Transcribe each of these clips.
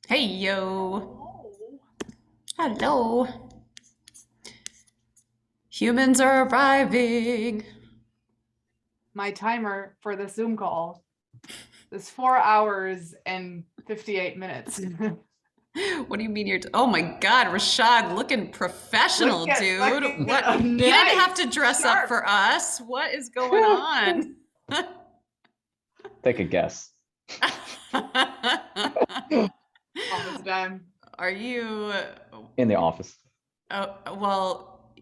Hey yo. Hello. Humans are arriving. My timer for the Zoom call is 4 hours and 58 minutes. What do you mean oh my God, Rashad, looking professional, dude. Looking What? You didn't have nice, to dress up sharp. for us. What is going on? Take a guess. Office time. Are you? In the office. Oh, well,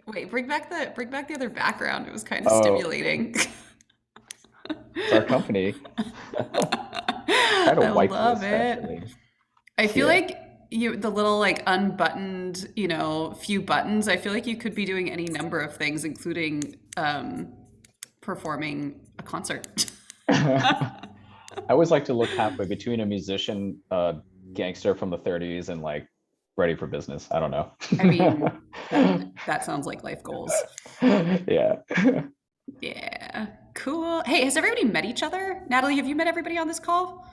wait, bring back the other background. It was kind of Oh, stimulating. it's our company. Try to I wipe love this it. actually. I feel Here. like the little like unbuttoned, few buttons, I feel like you could be doing any number of things, including performing a concert. I always like to look halfway between a musician, gangster from the 30s and like ready for business. I don't know. I mean, that sounds like life goals. Yeah. Yeah. Cool. Hey, has everybody met each other? Natalie, have you met everybody on this call?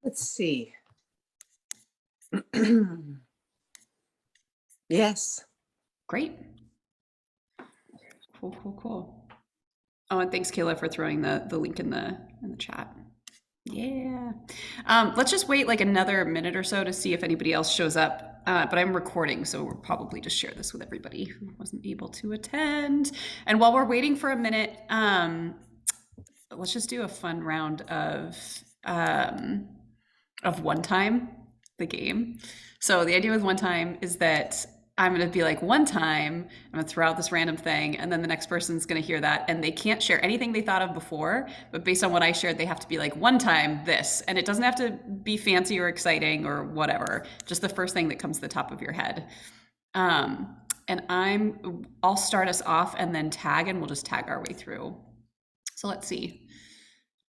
Let's see. Yes. Great. Cool, cool, cool. Oh, and thanks, Kayla, for throwing the link in the chat. Yeah. Let's just wait like another minute or so to see if anybody else shows up. But I'm recording, so we'll probably just share this with everybody who wasn't able to attend. And while we're waiting for a minute, let's just do a fun round of one time, the game. So the idea with one time is that I'm going to be like, one time, I'm going to throw out this random thing, and then the next person's going to hear that, and they can't share anything they thought of before, but based on what I shared, they have to be like, one time this. And it doesn't have to be fancy or exciting or whatever, just the first thing that comes to the top of your head. And I'll start us off and then tag, and we'll just tag our way through. So let's see.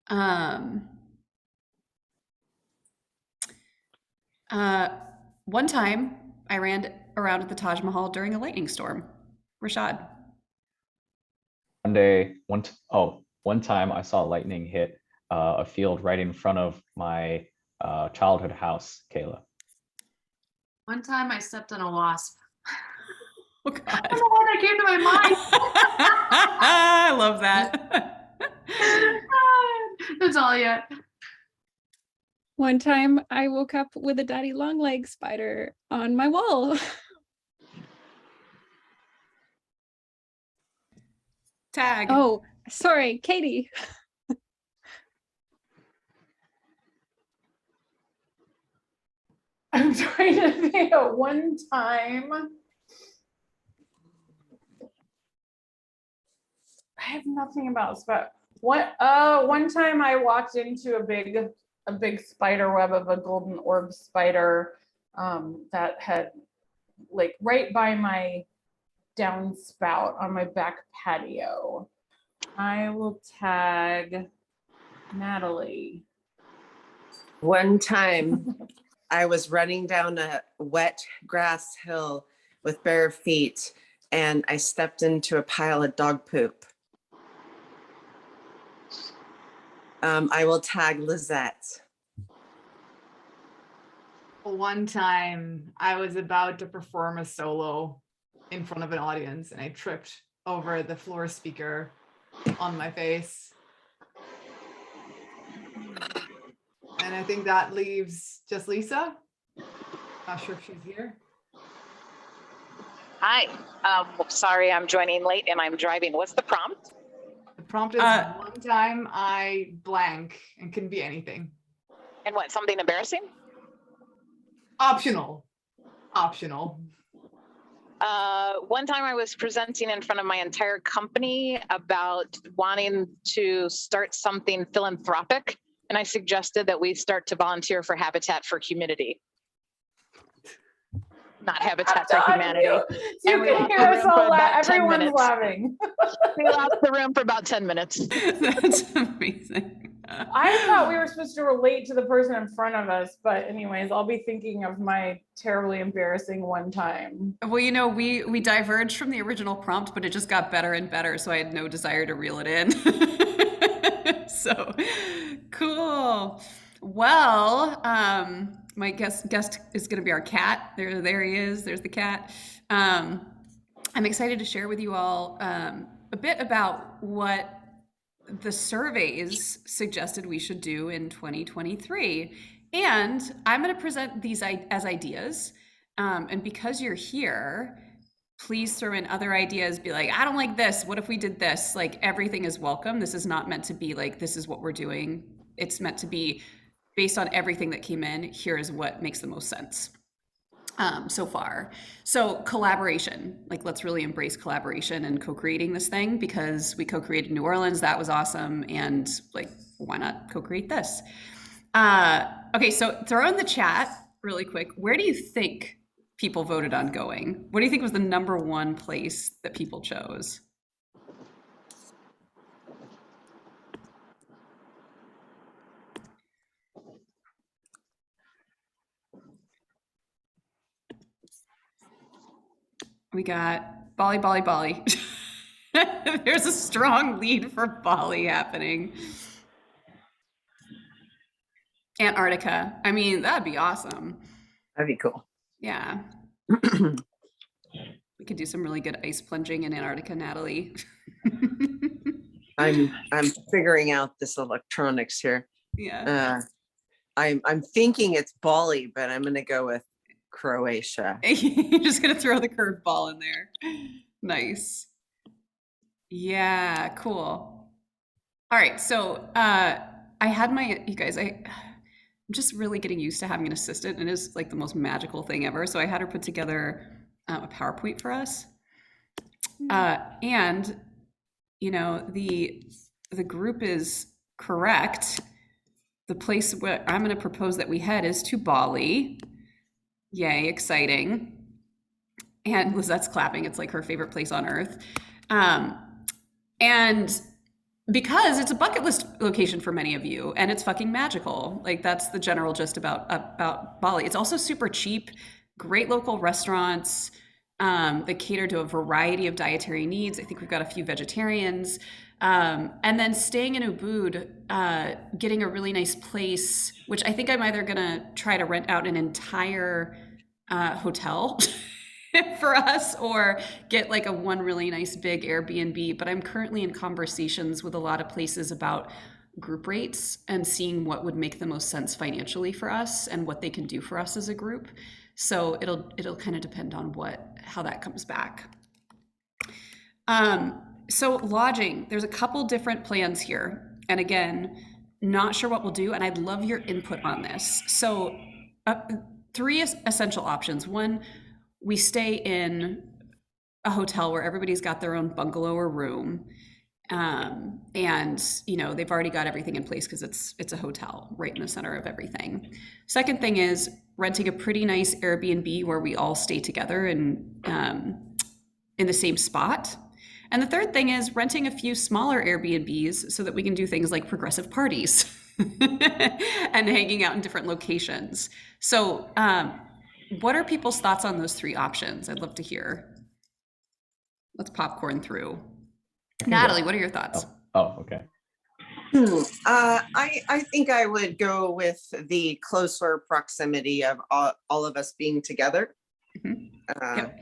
One time I ran around at the Taj Mahal during a lightning storm. Rashad. One time I saw lightning hit a field right in front of my childhood house, Kayla. One time I stepped on a wasp. Oh, God. I don't know why that came to my mind. I love that. That's all yet. One time I woke up with a daddy long leg spider on my wall. Tag. Oh, sorry, Katie. I'm trying to think of one time. I have nothing about but one time I walked into a big spider web of a golden orb spider that had like right by my downspout on my back patio. I will tag Natalie. One time I was running down a wet grass hill with bare feet and I stepped into a pile of dog poop. I will tag Lizette. One time I was about to perform a solo in front of an audience and I tripped over the floor speaker on my face. And I think that leaves just Lisa. Not sure if she's here. Hi, sorry, I'm joining late and I'm driving. What's the prompt? The prompt is one time I blank and can be anything. And what, something embarrassing? Optional. One time I was presenting in front of my entire company about wanting to start something philanthropic. And I suggested that we start to volunteer for Habitat for Humanity. Not Habitat for Humanity. You can hear us all everyone's laughing. We lost the room for about 10 minutes. That's amazing. I thought we were supposed to relate to the person in front of us, but anyways, I'll be thinking of my terribly embarrassing one time. Well, we diverged from the original prompt, but it just got better and better, so I had no desire to reel it in. So cool. Well, My guest is going to be our cat. There he is. There's the cat. I'm excited to share with you all a bit about what the surveys suggested we should do in 2023. And I'm going to present these as ideas. And because you're here, please throw in other ideas. Be like, I don't like this. What if we did this? Like, everything is welcome. This is not meant to be like, this is what we're doing. It's meant to be based on everything that came in. Here is what makes the most sense so far. So collaboration, like, let's really embrace collaboration and co-creating this thing, because we co-created New Orleans. That was awesome. And like, why not co-create this? Okay, so throw in the chat really quick. Where do you think people voted on going? What do you think was the #1 place that people chose? We got Bali, Bali, Bali. There's a strong lead for Bali happening. Antarctica. I mean, that'd be awesome. That'd be cool. Yeah. We could do some really good ice plunging in Antarctica, Natalie. I'm figuring out this electronics here. Yeah. I'm thinking it's Bali, but I'm gonna go with Croatia. You're just gonna throw the curveball in there. Nice. Yeah, cool. All right, so I had you guys, I'm just really getting used to having an assistant. It is like the most magical thing ever. So I had her put together a PowerPoint for us. And you know, the group is correct. The place where I'm going to propose that we head is to Bali. Yay, exciting. And Lizette's clapping. It's like her favorite place on earth. And because it's a bucket list location for many of you, and it's fucking magical. Like, that's the general gist about Bali. It's also super cheap, great local restaurants that cater to a variety of dietary needs. I think we've got a few vegetarians. And then staying in Ubud, getting a really nice place, which I think I'm either gonna try to rent out an entire hotel for us, or get like a one really nice big Airbnb. But I'm currently in conversations with a lot of places about group rates and seeing what would make the most sense financially for us and what they can do for us as a group. So it'll kind of depend on how that comes back. So lodging, there's a couple different plans here. And again, not sure what we'll do, and I'd love your input on this. So 3 essential options. One, we stay in a hotel where everybody's got their own bungalow or room. And you know, they've already got everything in place because it's a hotel right in the center of everything. Second thing is renting a pretty nice Airbnb where we all stay together and in the same spot. And the third thing is renting a few smaller Airbnbs so that we can do things like progressive parties and hanging out in different locations. So what are people's thoughts on those 3 options? I'd love to hear. Let's popcorn through. Natalie, what are your thoughts? Oh, okay. I think I would go with the closer proximity of all of us being together. Mm-hmm. Yep.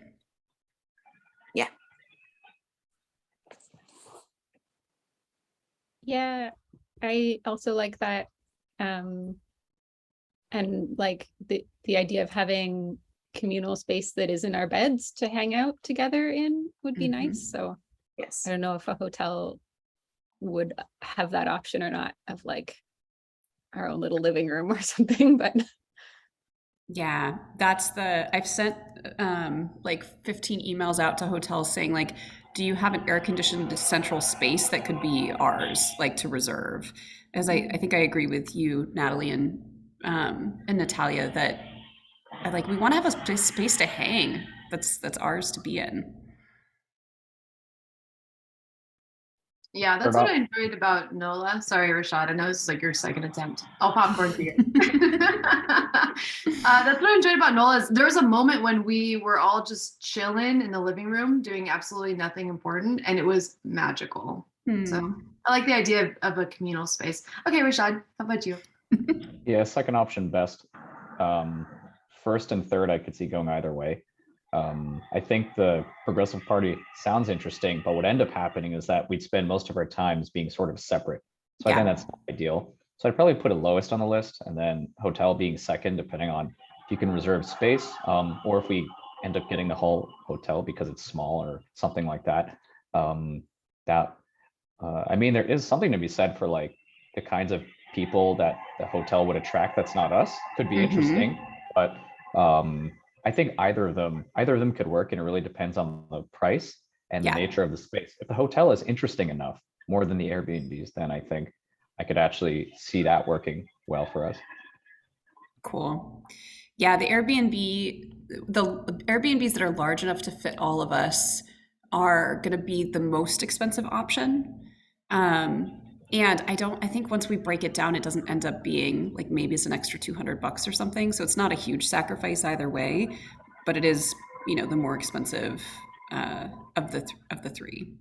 Yeah. Yeah, I also like that. And like the idea of having communal space that is in our beds to hang out together in would be nice. So Yes. I don't know if a hotel would have that option or not, of like our own little living room or something, but yeah, I've sent like 15 emails out to hotels saying like, do you have an air conditioned central space that could be ours, like to reserve? As I think I agree with you, Natalie and Natalia, that like, we want to have a space to hang that's ours to be in. Yeah, that's what I enjoyed about NOLA. Sorry, Rashad. I know this is like your second attempt. I'll popcorn for you. That's what I enjoyed about NOLA is there was a moment when we were all just chilling in the living room doing absolutely nothing important, and it was magical. So I like the idea of a communal space. Okay, Rashad, how about you? Yeah, second option best. First and third, I could see going either way. I think the Progressive Party sounds interesting, but what ended up happening is that we'd spend most of our times being sort of separate. So I think that's not ideal. So I'd probably put it lowest on the list, and then hotel being second, depending on if you can reserve space, or if we end up getting the whole hotel because it's small or something like that. I mean, there is something to be said for like the kinds of people that the hotel would attract. That's not us. Could be interesting, but I think either of them could work, and it really depends on the price and the nature of the space. If the hotel is interesting enough, more than the Airbnbs, then I think I could actually see that working well for us. Cool. Yeah, the Airbnbs that are large enough to fit all of us are going to be the most expensive option. And I think once we break it down, it doesn't end up being like, maybe it's an extra $200 or something. So it's not a huge sacrifice either way, but it is, the more expensive of the three.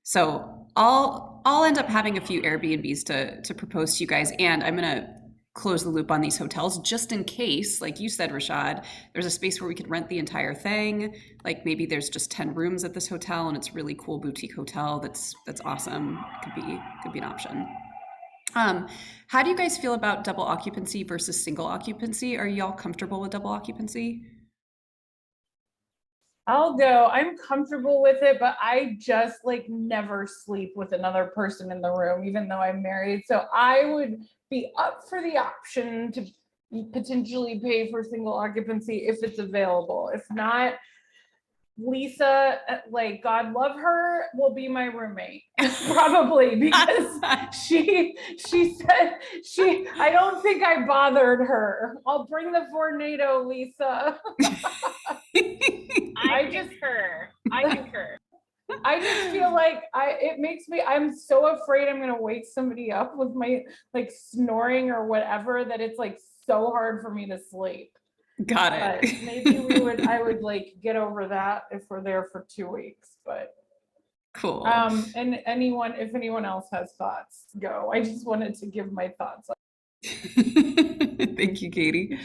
So I'll end up having a few Airbnbs to propose to you guys, and I'm gonna close the loop on these hotels just in case, like you said, Rashad, there's a space where we could rent the entire thing. Like maybe there's just 10 rooms at this hotel and it's a really cool boutique hotel that's awesome. It could be an option. How do you guys feel about double occupancy versus single occupancy? Are y'all comfortable with double occupancy? I'll go. I'm comfortable with it, but I just like never sleep with another person in the room, even though I'm married. So I would be up for the option to potentially pay for single occupancy if it's available. If not, Lisa, like God love her, will be my roommate probably, because she said I don't think I bothered her. I'll bring the tornado, Lisa. I concur. I just feel like I'm so afraid I'm gonna wake somebody up with my like snoring or whatever, that it's like so hard for me to sleep. Got it. But maybe I would like get over that if we're there for 2 weeks. But cool. And if anyone else has thoughts, go. I just wanted to give my thoughts. Thank you, Katie.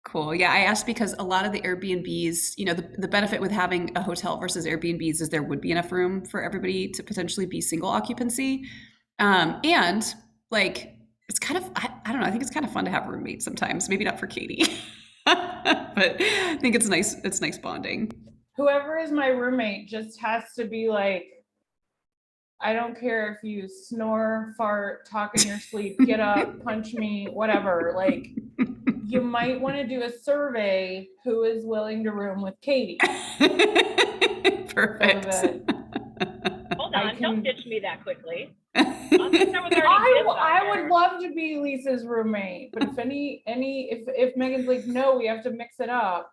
Cool. Yeah, I asked because a lot of the Airbnbs, the benefit with having a hotel versus Airbnbs is there would be enough room for everybody to potentially be single occupancy. And like, it's kind of, I don't know, I think it's kind of fun to have roommates sometimes, maybe not for Katie, but I think it's nice. It's nice bonding. Whoever is my roommate just has to be like, I don't care if you snore, fart, talk in your sleep, get up, punch me, whatever. Like, you might want to do a survey, who is willing to room with Katie. Perfect. So hold on, don't ditch me that quickly. I would love to be Lisa's roommate, but if Megan's like, no, we have to mix it up,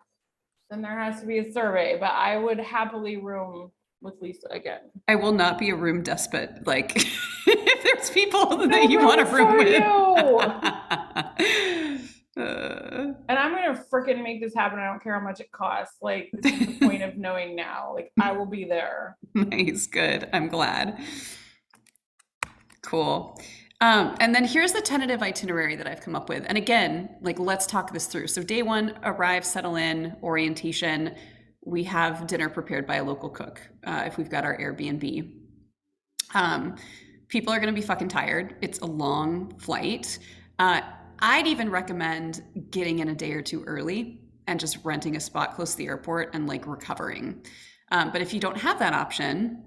then there has to be a survey. But I would happily room with Lisa again. I will not be a room despot. Like, if there's people that you want to room with. And I'm gonna freaking make this happen. I don't care how much it costs. Like, this is the point of knowing now. Like, I will be there. Nice, good. I'm glad. Cool. And then here's the tentative itinerary that I've come up with. And again, like, let's talk this through. So day one, arrive, settle in, orientation. We have dinner prepared by a local cook if we've got our Airbnb. People are going to be fucking tired. It's a long flight. I'd even recommend getting in a day or two early and just renting a spot close to the airport and like recovering. But if you don't have that option,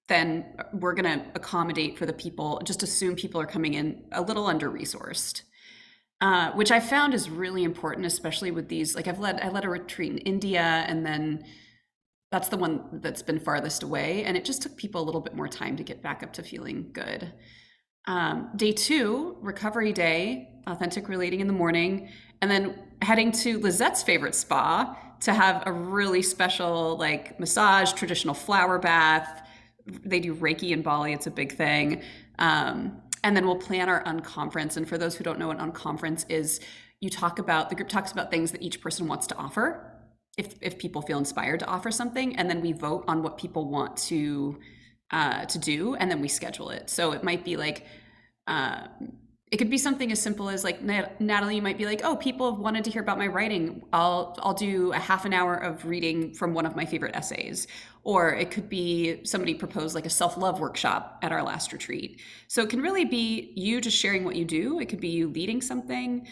then we're going to accommodate for the people, just assume people are coming in a little under-resourced, which I found is really important, especially with these, like I led a retreat in India, and then that's the one that's been farthest away. And it just took people a little bit more time to get back up to feeling good. Day two, recovery day, authentic relating in the morning, and then heading to Lizette's favorite spa to have a really special like massage, traditional flower bath. They do Reiki in Bali. It's a big thing. And then we'll plan our unconference. And for those who don't know what unconference is, the group talks about things that each person wants to offer. If people feel inspired to offer something, and then we vote on what people want to do, and then we schedule it. So it might be like, It could be something as simple as like Natalie, you might be like, oh, people have wanted to hear about my writing. I'll do a half an hour of reading from one of my favorite essays. Or it could be somebody proposed like a self-love workshop at our last retreat. So it can really be you just sharing what you do. It could be you leading something.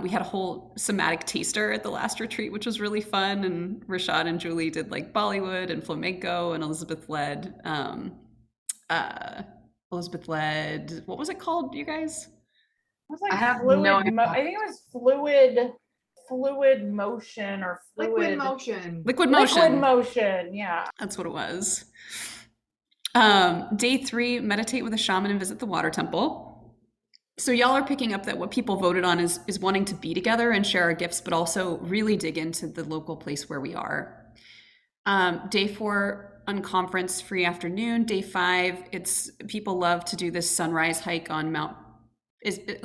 We had a whole somatic taster at the last retreat, which was really fun. And Rashad and Julie did like Bollywood and flamenco, and Elizabeth led what was it called, you guys? It was like I have fluid. no idea. I think it was fluid motion or fluid Liquid motion. Liquid motion. Liquid motion. Yeah. That's what it was. Day 3, meditate with a shaman and visit the water temple. So y'all are picking up that what people voted on is wanting to be together and share our gifts, but also really dig into the local place where we are. Day 4, unconference free afternoon. Day 5, it's people love to do this sunrise hike on Mount. Is it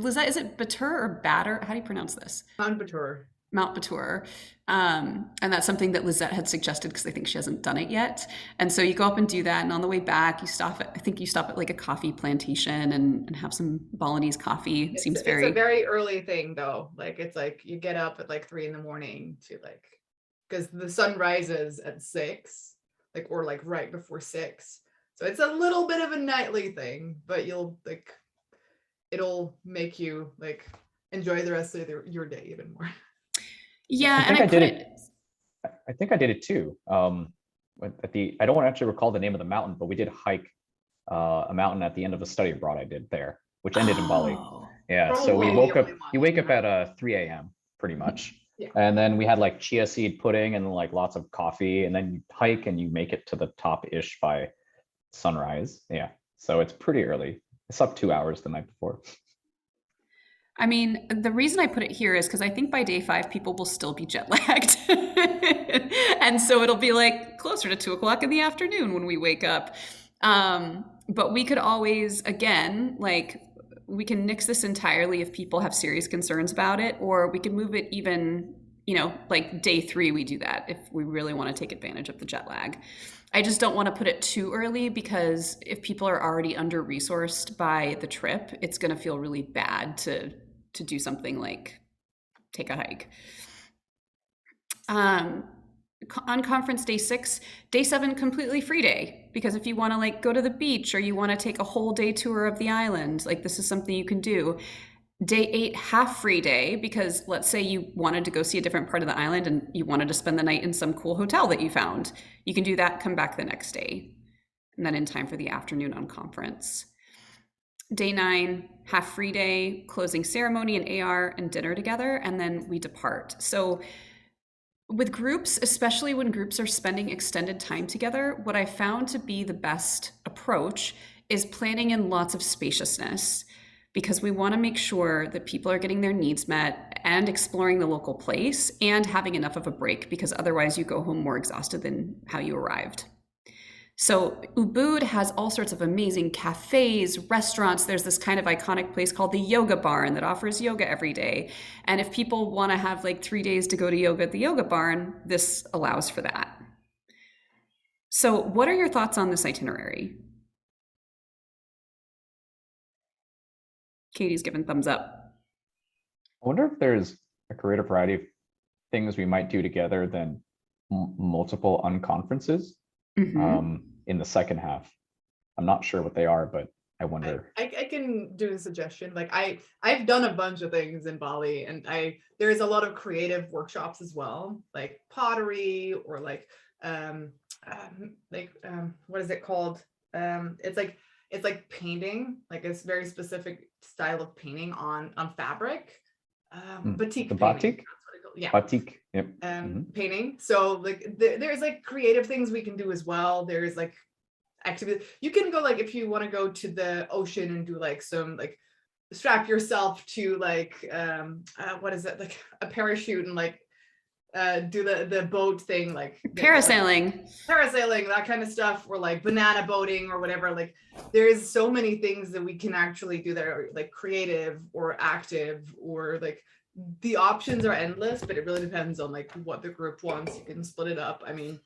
Batur or Batter? How do you pronounce this? Mount Batur. Mount Batur. And that's something that Lizette had suggested because I think she hasn't done it yet. And so you go up and do that. And on the way back, you stop at like a coffee plantation and have some Balinese coffee. It's a very early thing though. Like it's like you get up at like 3 a.m. to like, because the sun rises at 6, like, or like right before 6. So it's a little bit of a nightly thing, but you'll like, it'll make you like enjoy the rest of your day even more. Yeah, I think I did it too. I don't want to actually recall the name of the mountain, but we did hike a mountain at the end of a study abroad I did there, which ended in Bali. Yeah, so we woke up. You wake up at 3 a.m. pretty much, Yeah. And then we had like chia seed pudding and like lots of coffee, and then you hike and you make it to the top-ish by sunrise. Yeah, so it's pretty early. I slept 2 hours the night before. I mean, the reason I put it here is because I think by day 5, people will still be jet lagged. And so it'll be like closer to 2 o'clock in the afternoon when we wake up. But we could always, again, like we can nix this entirely if people have serious concerns about it, or we can move it even, like day 3, we do that if we really want to take advantage of the jet lag. I just don't want to put it too early because if people are already under-resourced by the trip, it's going to feel really bad to do something like take a hike. On conference day 6, day 7, completely free day. Because if you want to like go to the beach or you want to take a whole day tour of the island, like this is something you can do. Day 8, half free day, because let's say you wanted to go see a different part of the island and you wanted to spend the night in some cool hotel that you found. You can do that, come back the next day, and then in time for the afternoon on conference. Day 9, half free day, closing ceremony and AR and dinner together, and then we depart. So with groups, especially when groups are spending extended time together, what I found to be the best approach is planning in lots of spaciousness, because we want to make sure that people are getting their needs met and exploring the local place and having enough of a break, because otherwise you go home more exhausted than how you arrived. So Ubud has all sorts of amazing cafes, restaurants. There's this kind of iconic place called the Yoga Barn that offers yoga every day. And if people want to have like 3 days to go to yoga at the Yoga Barn, this allows for that. So what are your thoughts on this itinerary? Katie's giving thumbs up. I wonder if there's a greater variety of things we might do together than multiple unconferences in the second half. I'm not sure what they are, but I wonder. I can do a suggestion. Like I've done a bunch of things in Bali, and there's a lot of creative workshops as well, like pottery or like what is it called? It's like painting, like a very specific style of painting on fabric. Batik The painting. batik? That's what it's called. Yeah. Batik. Yep. Painting. So like there's like creative things we can do as well. There's like activity. You can go like if you want to go to the ocean and do like some like strap yourself to like what is it, like a parachute and like do the boat thing, like Parasailing, that kind of stuff, or like banana boating or whatever. Like there's so many things that we can actually do that are like creative or active, or like the options are endless, but it really depends on like what the group wants. You can split it up. I mean,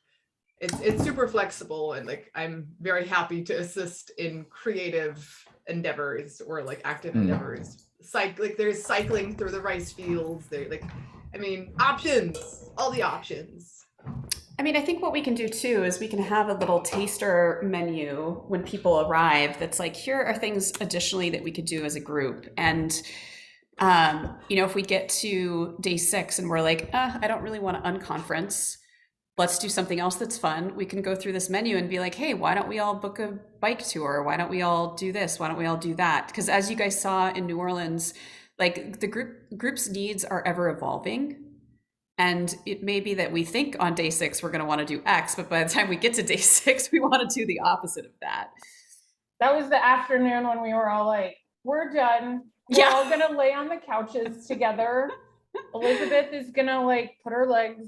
it's super flexible, and like I'm very happy to assist in creative endeavors or like active endeavors. Like there's cycling through the rice fields. There, like, I mean, options, all the options. I mean, I think what we can do too is we can have a little taster menu when people arrive that's like, here are things additionally that we could do as a group. And, you know, if we get to day 6 and we're like, I don't really want to unconference, let's do something else that's fun. We can go through this menu and be like, hey, why don't we all book a bike tour? Why don't we all do this? Why don't we all do that? Because as you guys saw in New Orleans, like the group's needs are ever evolving. And it may be that we think on day 6 we're going to want to do X, but by the time we get to day 6, we want to do the opposite of that. That was the afternoon when we were all like, we're done. We're all going to lay on the couches together. Elizabeth is going to like put her legs,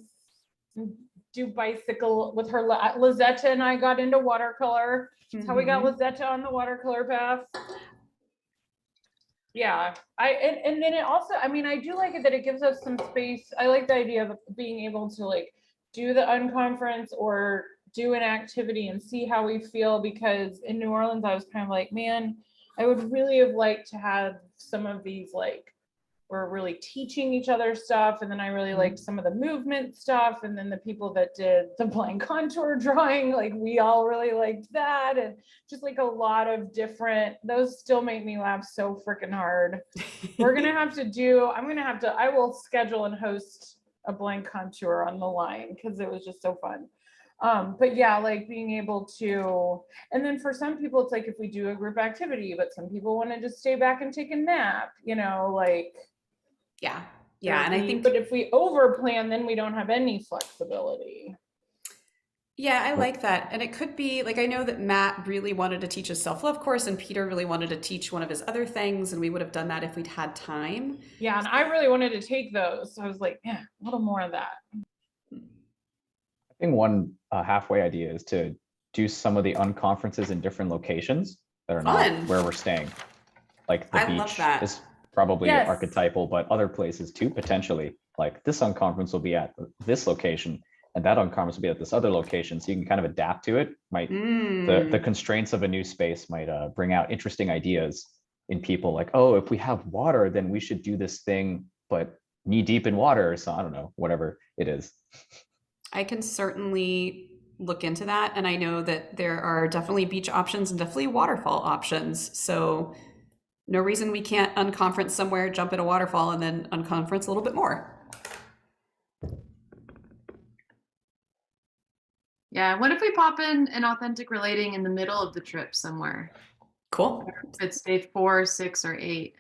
do bicycle with her. Lizetta and I got into watercolor. That's how we got Lizetta on the watercolor path. Yeah, and then it also, I mean, I do like it that it gives us some space. I like the idea of being able to like do the unconference or do an activity and see how we feel, because in New Orleans, I was kind of like, man, I would really have liked to have some of these, like, we're really teaching each other stuff. And then I really liked some of the movement stuff. And then the people that did the blank contour drawing, like we all really liked that. And just like a lot of different, those still make me laugh so freaking hard. We're going to have to do, I will schedule and host a blank contour on the line because it was just so fun. But yeah, like being able to, and then for some people, it's like if we do a group activity, but some people want to just stay back and take a nap, you know, like. Yeah. And I think, but if we over plan, then we don't have any flexibility. Yeah, I like that. And it could be like, I know that Matt really wanted to teach a self-love course and Peter really wanted to teach one of his other things. And we would have done that if we'd had time. Yeah. And I really wanted to take those. So I was like, yeah, a little more of that. I think one halfway idea is to do some of the unconferences in different locations that are not where we're staying. Like the beach is probably archetypal, but other places too, potentially. Like this unconference will be at this location and that unconference will be at this other location. So you can kind of adapt to it. The constraints of a new space might bring out interesting ideas in people, like, oh, if we have water, then we should do this thing, but knee deep in water. So I don't know, whatever it is. I can certainly look into that. And I know that there are definitely beach options and definitely waterfall options. So no reason we can't unconference somewhere, jump in a waterfall, and then unconference a little bit more. Yeah, what if we pop in an authentic relating in the middle of the trip somewhere? Cool. If it's day 4, 6, or 8.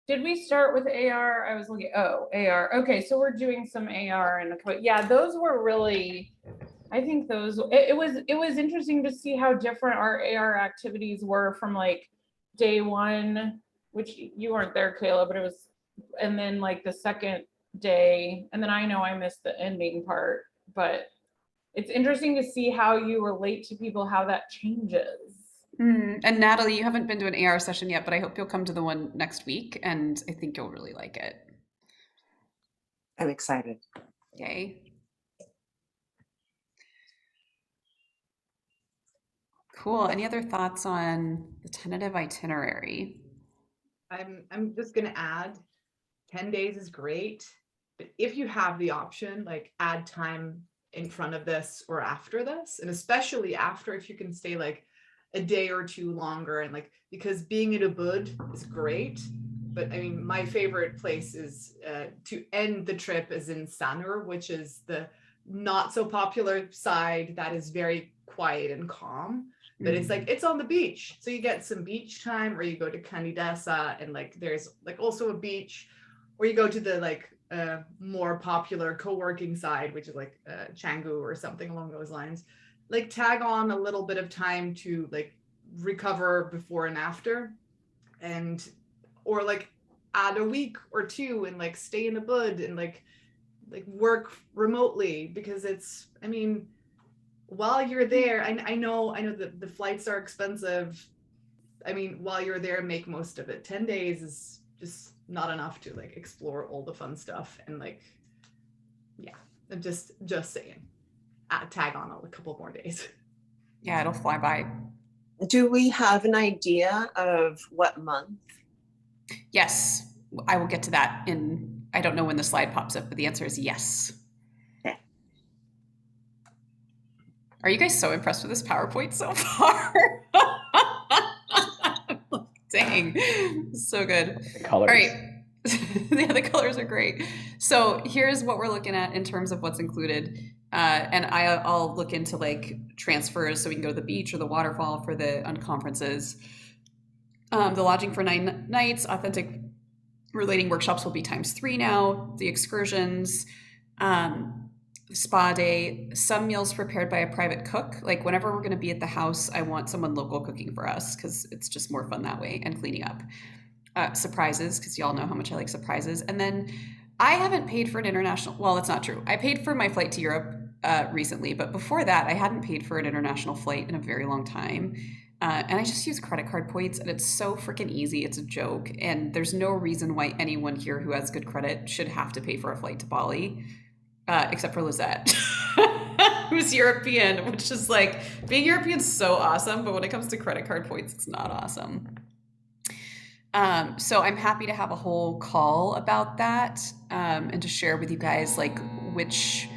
Did we start with AR? I was looking, AR. Okay, so we're doing some AR and yeah, those were really, I think those, it was interesting to see how different our AR activities were from like day 1, which you weren't there, Kayla, but it was, and then like the second day, and then I know I missed the ending part, but it's interesting to see how you relate to people, how that changes. And Natalie, you haven't been to an AR session yet, but I hope you'll come to the one next week, and I think you'll really like it. I'm excited. Yay. Cool. Any other thoughts on the tentative itinerary? I'm just gonna add, 10 days is great, but if you have the option, like add time in front of this or after this, and especially after, if you can stay like a day or 2 longer, and like, because being in Ubud is great, but I mean, my favorite place is to end the trip is in Sanur, which is the not so popular side that is very quiet and calm, but it's like, it's on the beach. So you get some beach time, or you go to Candidasa and like, there's like also a beach, or you go to the like more popular co-working side, which is like Canggu or something along those lines. Like tag on a little bit of time to like recover before and after, and or like add a week or 2 and like stay in the bud and like work remotely, because it's, I mean, while you're there, I know that the flights are expensive. I mean, while you're there, make most of it. 10 days is just not enough to like explore all the fun stuff, and like, yeah, I'm just saying. Tag on a couple more days. Yeah, it'll fly by. Do we have an idea of what month? Yes, I will get to that I don't know when the slide pops up, but the answer is yes. Okay. Are you guys so impressed with this PowerPoint so far? Dang, so good. The colors. All right. Yeah, the colors are great. So here's what we're looking at in terms of what's included. And I'll look into like transfers so we can go to the beach or the waterfall for the unconferences. The lodging for 9 nights, authentic relating workshops will be ×3 now. The excursions, spa day, some meals prepared by a private cook. Like whenever we're going to be at the house, I want someone local cooking for us because it's just more fun that way, and cleaning up. Surprises, because y'all know how much I like surprises. And then I haven't paid for an international, well, that's not true. I paid for my flight to Europe recently, but before that, I hadn't paid for an international flight in a very long time. And I just use credit card points, and it's so freaking easy. It's a joke. And there's no reason why anyone here who has good credit should have to pay for a flight to Bali, except for Lizette, who's European, which is like, being European is so awesome, but when it comes to credit card points, it's not awesome. So I'm happy to have a whole call about that, and to share with you guys like which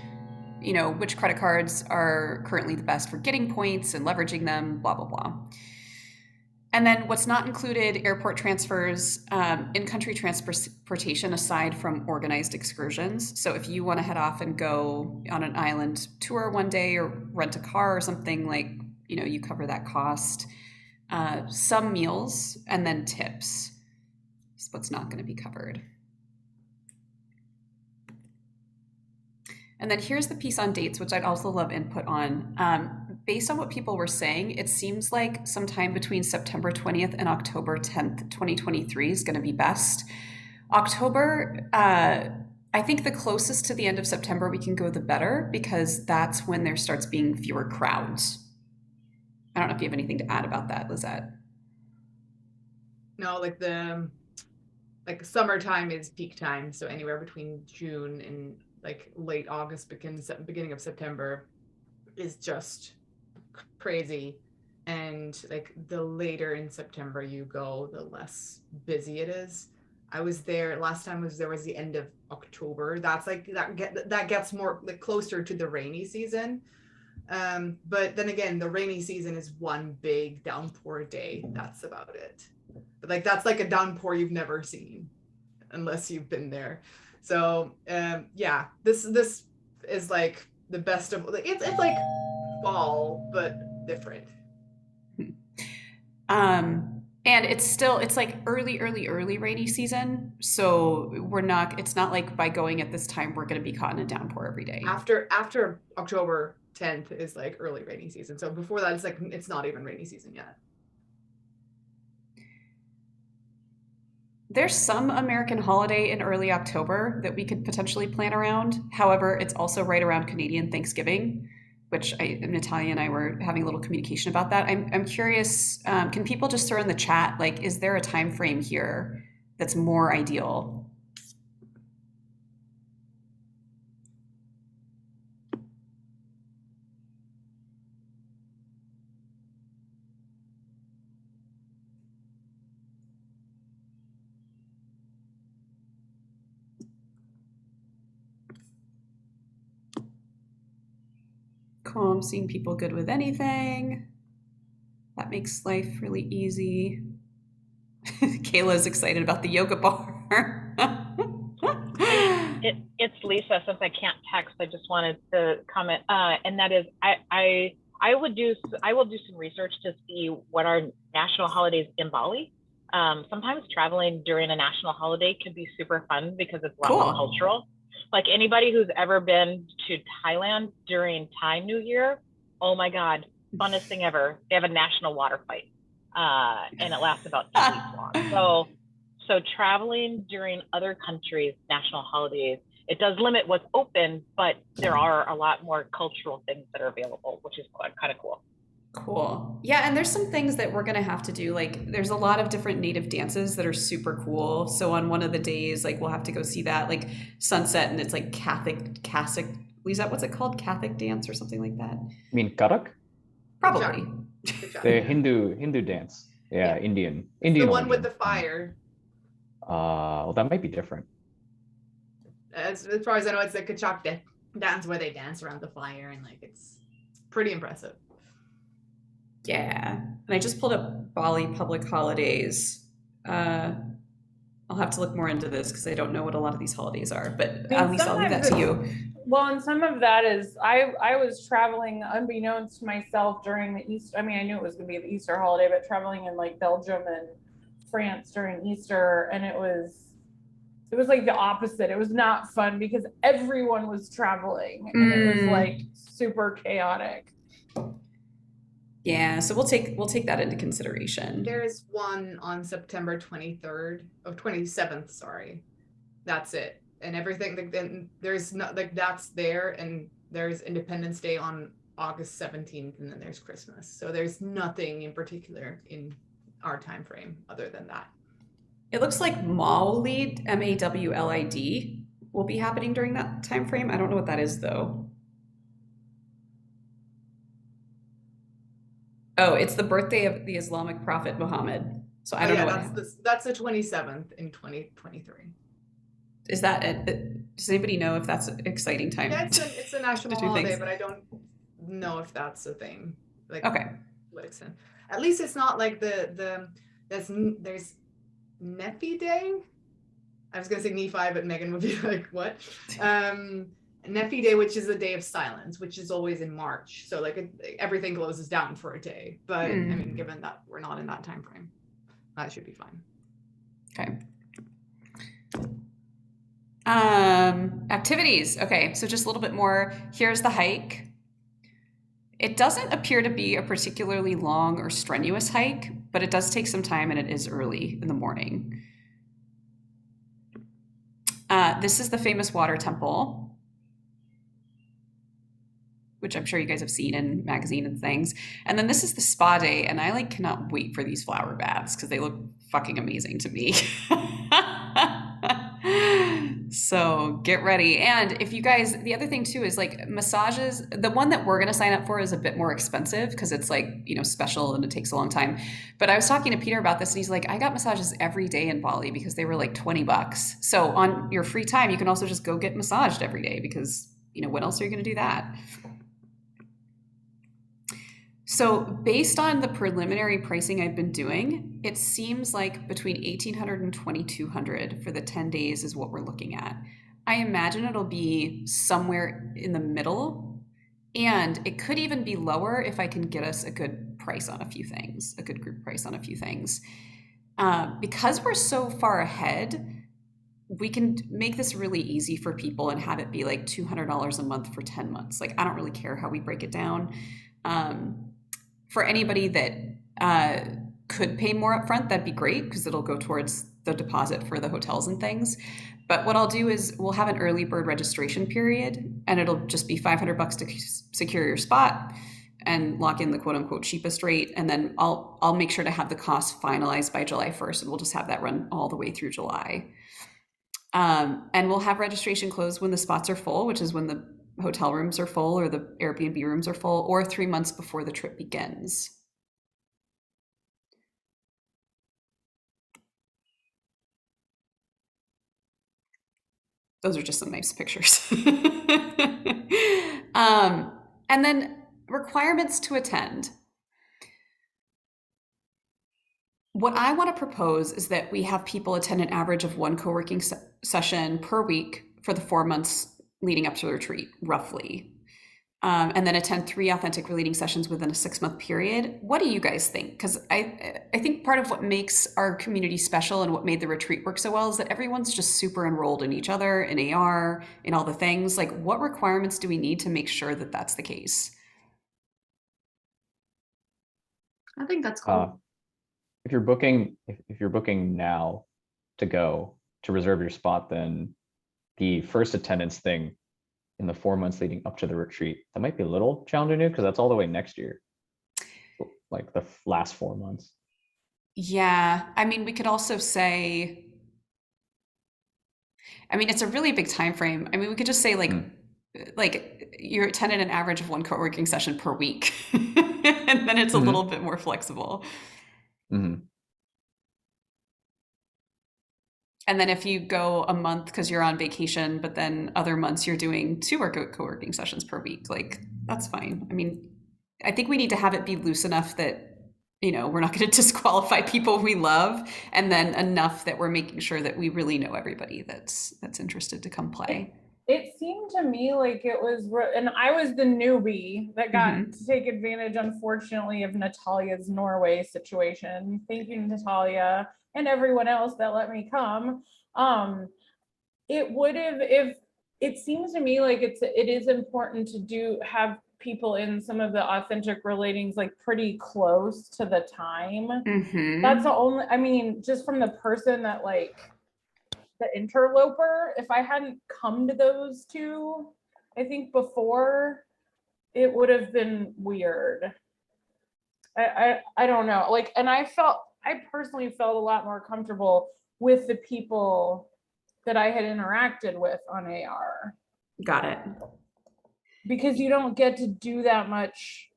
credit cards are currently the best for getting points and leveraging them, blah, blah, blah. And then what's not included, airport transfers, in-country transportation aside from organized excursions. So if you want to head off and go on an island tour one day or rent a car or something, like, you cover that cost. Some meals, and then tips is what's not going to be covered. And then here's the piece on dates, which I'd also love input on. Based on what people were saying, it seems like sometime between September 20th and October 10th, 2023 is going to be best. October, I think the closest to the end of September we can go, the better, because that's when there starts being fewer crowds. I don't know if you have anything to add about that, Lizette. No, like summertime is peak time. So anywhere between June and like late August, beginning of September is just crazy. And like the later in September you go, the less busy it is. I was there last time was the end of October. That's like that gets more like closer to the rainy season. But then again, the rainy season is one big downpour day. That's about it. But like that's like a downpour you've never seen unless you've been there. So yeah, this is like the best of like it's like fall but different. And it's like early rainy season. So it's not like by going at this time we're going to be caught in a downpour every day. After October 10th is like early rainy season. So before that, it's not even rainy season yet. There's some American holiday in early October that we could potentially plan around. However, it's also right around Canadian Thanksgiving, which Natalia and I were having a little communication about that. I'm curious, can people just throw in the chat, like, is there a time frame here that's more ideal? Cool, I'm seeing people good with anything. That makes life really easy. Kayla's excited about the yoga bar. It's Lisa. Since I can't text, I just wanted to comment, and that is, I will do some research to see what are national holidays in Bali. Sometimes traveling during a national holiday can be super fun because it's a lot more cultural. Like anybody who's ever been to Thailand during Thai New Year, oh my God, funnest thing ever. They have a national water fight, and it lasts about 2 weeks long. So traveling during other countries' national holidays, it does limit what's open, but there are a lot more cultural things that are available, which is kind of cool. Cool. Yeah, and there's some things that we're going to have to do. Like there's a lot of different native dances that are super cool. So on one of the days, like we'll have to go see that, like sunset, and it's like Catholic, Lisa, what's it called? Catholic dance or something like that? You mean Karak? Probably. The Hindu dance. Yeah, Yeah. Indian The one with origin. the fire. Well, that might be different. As far as I know, it's the Kachak dance where they dance around the fire, and like it's pretty impressive. Yeah. And I just pulled up Bali public holidays. I'll have to look more into this because I don't know what a lot of these holidays are, but I mean, Lisa, I'll leave that to you. Well, and some of that is I was traveling unbeknownst to myself during the Easter. I mean, I knew it was going to be the Easter holiday, but traveling in like Belgium and France during Easter, and it was like the opposite. It was not fun because everyone was traveling, and it was like super chaotic. Yeah, so we'll take that into consideration. There's one on September 23rd, 27th, sorry. That's it. And everything, like, then there's not, like, that's there, and there's Independence Day on August 17th, and then there's Christmas. So there's nothing in particular in our time frame other than that. It looks like Mawlid, Mawlid, will be happening during that time frame. I don't know what that is though. Oh, it's the birthday of the Islamic prophet Muhammad. So I don't know what that's the 27th in 2023. Is that it? Does anybody know if that's an exciting time? Yeah, it's a national holiday, but I don't know if that's a thing. Like, okay. What extent? At least it's not like there's Nephi Day. I was gonna say Nephi, but Megan would be like, what? Nephi Day, which is a day of silence, which is always in March. So like everything closes down for a day. But I mean, given that we're not in that time frame, that should be fine. Okay. Activities. Okay, so just a little bit more. Here's the hike. It doesn't appear to be a particularly long or strenuous hike, but it does take some time and it is early in the morning. This is the famous water temple, which I'm sure you guys have seen in magazine and things. And then this is the spa day, and I like cannot wait for these flower baths because they look fucking amazing to me. So get ready. And if you guys, the other thing too is like massages, the one that we're going to sign up for is a bit more expensive because it's like, you know, special and it takes a long time. But I was talking to Peter about this and he's like, I got massages every day in Bali because they were like $20. So on your free time, you can also just go get massaged every day because, you know, when else are you going to do that? So based on the preliminary pricing I've been doing, it seems like between $1,800 and $2,200 for the 10 days is what we're looking at. I imagine it'll be somewhere in the middle, and it could even be lower if I can get us a good price on a few things, a good group price on a few things. Because we're so far ahead, we can make this really easy for people and have it be like $200 a month for 10 months. Like, I don't really care how we break it down. For anybody that could pay more upfront, that'd be great because it'll go towards the deposit for the hotels and things. But what I'll do is we'll have an early bird registration period, and it'll just be $500 to secure your spot and lock in the quote unquote cheapest rate. And then I'll make sure to have the cost finalized by July 1st, and we'll just have that run all the way through July. And we'll have registration closed when the spots are full, which is when the hotel rooms are full or the Airbnb rooms are full, or 3 months before the trip begins. Those are just some nice pictures. And then requirements to attend. What I want to propose is that we have people attend an average of one co-working session per week for the 4 months leading up to the retreat, roughly. And then attend 3 authentic relating sessions within a 6-month period. What do you guys think? Because I think part of what makes our community special and what made the retreat work so well is that everyone's just super enrolled in each other, in AR, in all the things. Like, what requirements do we need to make sure that that's the case? I think that's cool. If you're booking now to reserve your spot, then the first attendance thing in the 4 months leading up to the retreat, that might be a little challenging because that's all the way next year, like the last 4 months. Yeah, I mean, we could also say, I mean, it's a really big time frame. I mean, we could just say like you're attending an average of one co-working session per week. And then it's a little bit more flexible. Mhm. And then if you go a month because you're on vacation, but then other months you're doing 2 co-working sessions per week, like that's fine. I mean, I think we need to have it be loose enough that, you know, we're not going to disqualify people we love, and then enough that we're making sure that we really know everybody that's interested to come play. It seemed to me like it was, and I was the newbie that got to take advantage, unfortunately, of Natalia's Norway situation. Thank you, Natalia, and everyone else that let me come. It would have, if it seems to me like it is important to have people in some of the authentic relatings like pretty close to the time. That's the only, I mean, just from the person that like the interloper, if I hadn't come to those two, I think before, it would have been weird. I don't know, like, and I personally felt a lot more comfortable with the people that I had interacted with on AR. Got it. Because you don't get to do that much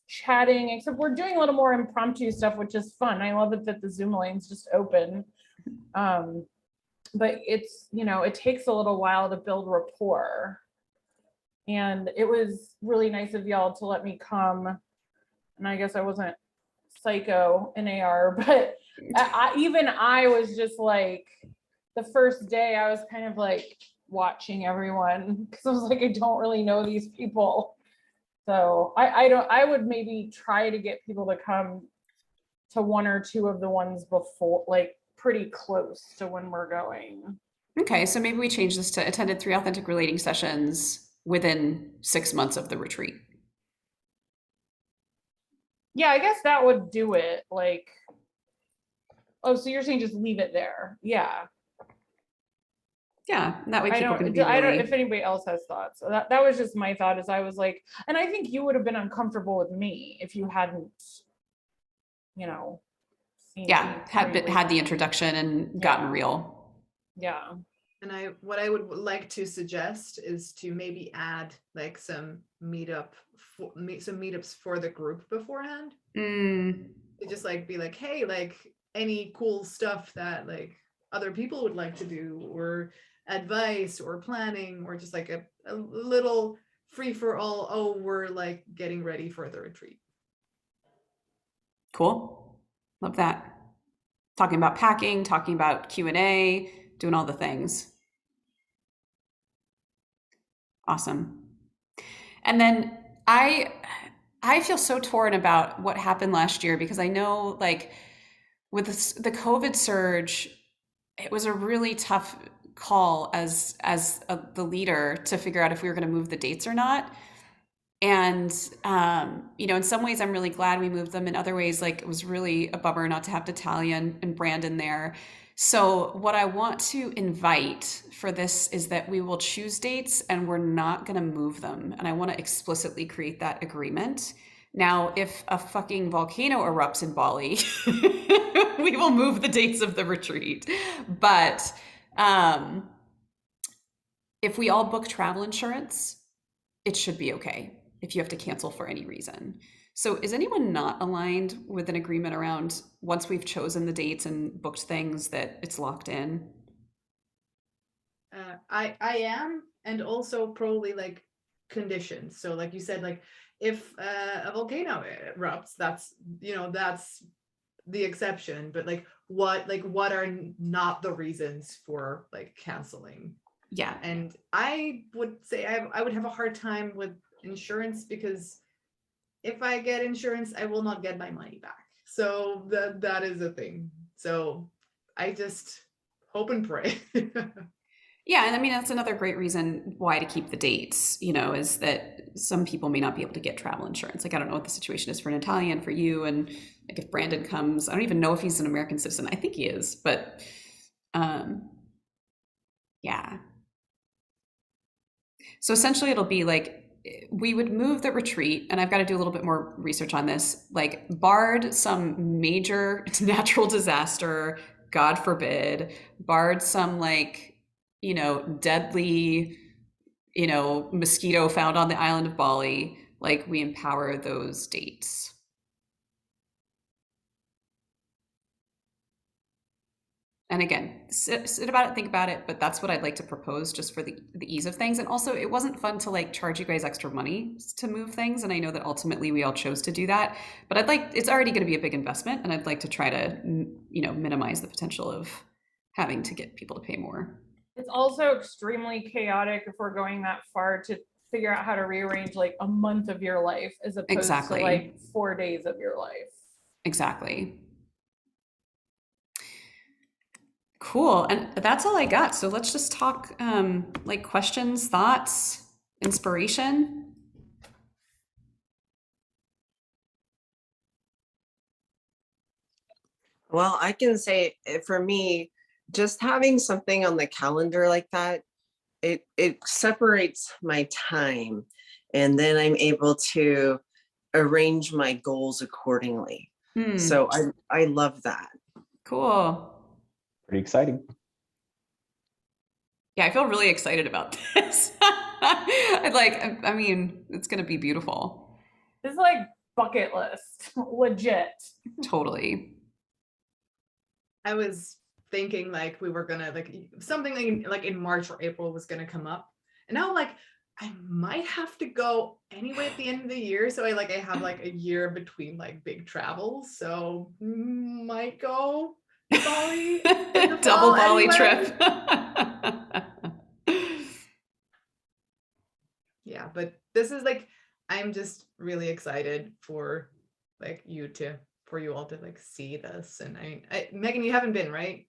chatting, except we're doing a little more impromptu stuff, which is fun. I love it that the Zoom lane's just open. But it's, you know, it takes a little while to build rapport. And it was really nice of y'all to let me come. And I guess I wasn't psycho in AR, but I was just like, the first day I was kind of like watching everyone because I was like, I don't really know these people. So I would maybe try to get people to come to 1 or 2 of the ones before, like pretty close to when we're going. Okay, so maybe we change this to attended 3 authentic relating sessions within 6 months of the retreat. Yeah, I guess that would do it. Like, oh, so you're saying just leave it there? Yeah. Yeah, that way people can be I don't, really... if anybody else has thoughts. So that was just my thought, is I was like, and I think you would have been uncomfortable with me if you hadn't, you know, seen had the introduction and gotten real. Yeah. And what I would like to suggest is to maybe add like some meetups for the group beforehand. To just like be like, hey, like any cool stuff that like other people would like to do, or advice or planning, or just like a little free for all. Oh, we're like getting ready for the retreat. Cool. Love that. Talking about packing, talking about Q&A, doing all the things. Awesome. And then I feel so torn about what happened last year, because I know like with the COVID surge, it was a really tough call as the leader to figure out if we were going to move the dates or not. And, you know, in some ways I'm really glad we moved them. In other ways, like it was really a bummer not to have Natalia and Brandon there. So what I want to invite for this is that we will choose dates and we're not going to move them. And I want to explicitly create that agreement. Now, if a fucking volcano erupts in Bali, we will move the dates of the retreat. But if we all book travel insurance, it should be okay if you have to cancel for any reason. So is anyone not aligned with an agreement around once we've chosen the dates and booked things that it's locked in? I am, and also probably like conditions. So like you said, like if a volcano erupts, that's, you know, that's the exception, but like what are not the reasons for like canceling? Yeah. And I would say I would have a hard time with insurance, because if I get insurance, I will not get my money back. So that is a thing. So I just hope and pray. Yeah, and I mean, that's another great reason why to keep the dates, you know, is that some people may not be able to get travel insurance. Like, I don't know what the situation is for Natalia and for you. And like if Brandon comes, I don't even know if he's an American citizen. I think he is, but yeah. So essentially it'll be like, we would move the retreat, and I've got to do a little bit more research on this, like barred some major natural disaster, God forbid, barred some like, you know, deadly mosquito found on the island of Bali, like we empower those dates. And again, sit about it, think about it, but that's what I'd like to propose just for the ease of things. And also, it wasn't fun to like charge you guys extra money to move things. And I know that ultimately we all chose to do that, but it's already going to be a big investment. And I'd like to try to, minimize the potential of having to get people to pay more. It's also extremely chaotic if we're going that far to figure out how to rearrange like a month of your life as opposed Exactly. to like 4 days of your life. Exactly. Cool. And that's all I got. So let's just talk like questions, thoughts, inspiration. Well, I can say for me, just having something on the calendar like that, it separates my time, and then I'm able to arrange my goals accordingly. So I love that. Cool. Pretty exciting. Yeah, I feel really excited about this. I mean, it's going to be beautiful. This is like bucket list, legit. Totally. I was thinking like we were gonna like something like in March or April was gonna come up, and now I'm like, I might have to go anyway at the end of the year. So I have like a year between like big travels, so might go to Bali. Double Bali anyway. trip. Yeah, but this is like, I'm just really excited for like for you all to like see this. And Megan, you haven't been, right?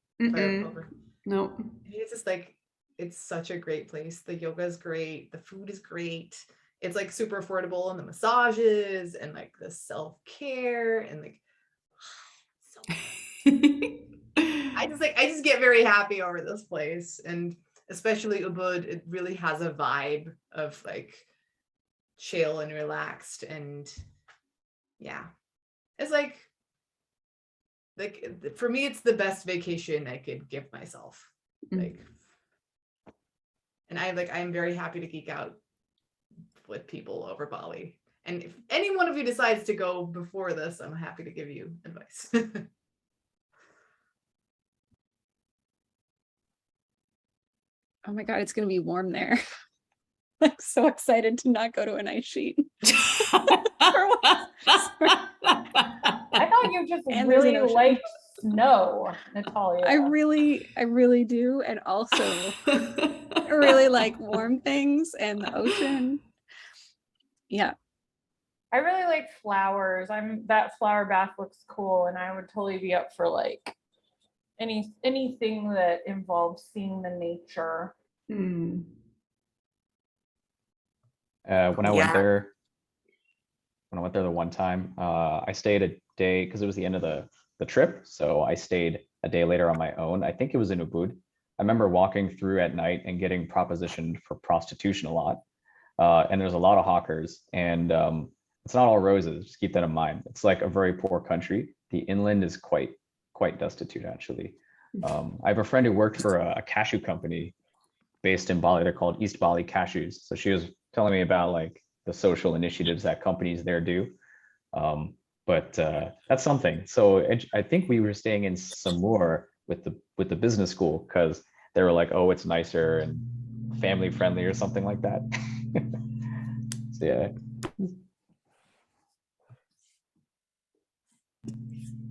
Nope. It's just like, it's such a great place. The yoga is great. The food is great. It's like super affordable, and the massages and like the self-care and like, so I just get very happy over this place. And especially Ubud, it really has a vibe of like chill and relaxed. And yeah, it's like for me, it's the best vacation I could give myself. Like, and I'm very happy to geek out with people over Bali. And if any one of you decides to go before this, I'm happy to give you advice. Oh my God, it's going to be warm there. Like, so excited to not go to an ice sheet. I thought you just And there's an really ocean. liked snow, Natalia. I really do. And also I really like warm things and the ocean. Yeah. I really like flowers. That flower bath looks cool, and I would totally be up for like anything that involves seeing the nature. When I went there the one time, I stayed a day because it was the end of the trip. So I stayed a day later on my own. I think it was in Ubud. I remember walking through at night and getting propositioned for prostitution a lot. And there's a lot of hawkers, and it's not all roses. Just keep that in mind. It's like a very poor country. The inland is quite destitute, actually. I have a friend who worked for a cashew company based in Bali. They're called East Bali Cashews. So she was telling me about like the social initiatives that companies there do. But that's something. So I think we were staying in Samur with the business school because they were like, oh, it's nicer and family friendly or something like that. So yeah.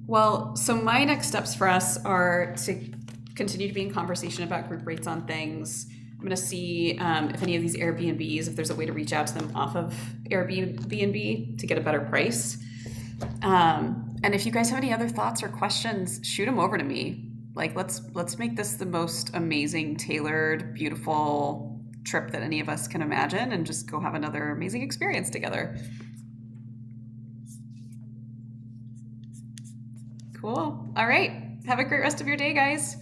Well, so my next steps for us are to continue to be in conversation about group rates on things. I'm going to see if any of these Airbnbs, if there's a way to reach out to them off of Airbnb to get a better price. And if you guys have any other thoughts or questions, shoot them over to me. Like, let's make this the most amazing, tailored, beautiful trip that any of us can imagine, and just go have another amazing experience together. Cool. All right. Have a great rest of your day, guys.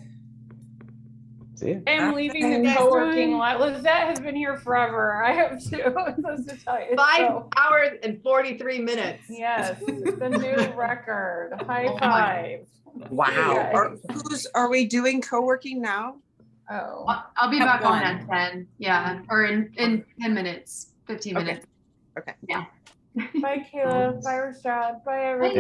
See ya. I'm leaving the co-working lot. Lizette has been here forever. I have too. Supposed to tell you. 5 hours and 43 minutes. Yes, the new record. High five. Wow. Yes. Are we doing co-working now? Oh. I'll be At back on 1. at 10. Yeah, or in 10 minutes, 15 Okay. minutes. Okay. Yeah. Bye, Kayla. Bye, Rashad. Bye, everybody.